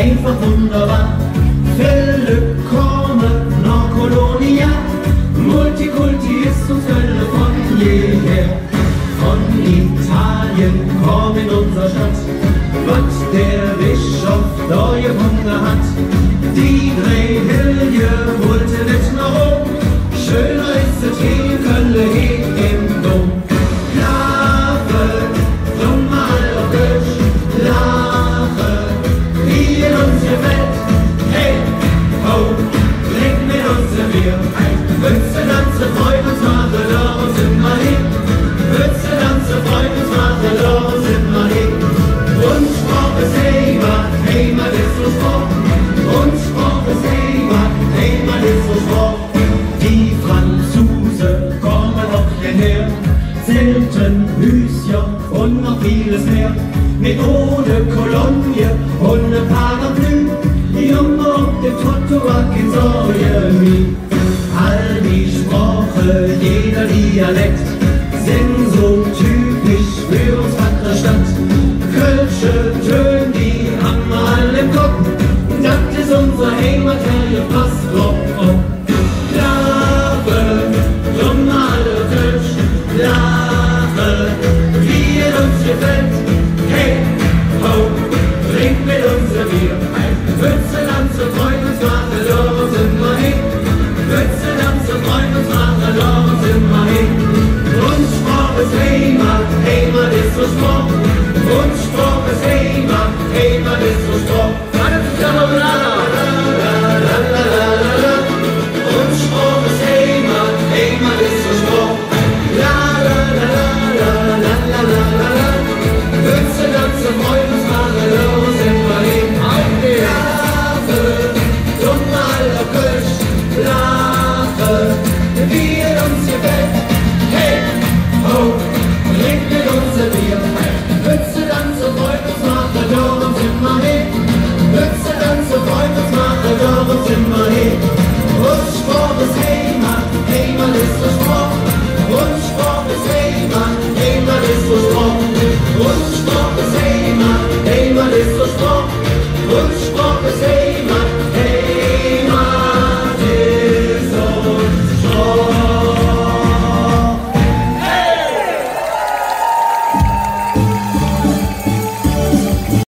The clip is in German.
Einfach wunderbar, Fälle kommen nach Kolonia, Multikulti ist uns Hölle von jeher. Von Italien kommt in unsere Stadt, was der Bischof da Hunger hat. Die Drehhilje wollte nicht nach Rom, schöner ist es hier in Köln, hier im Dom. Zelten, Hüschen und noch vieles mehr. Mit ohne Kolonie und ne Paraply, Junge und dem Totoak in Säure. All die Sprache, jeder Dialekt,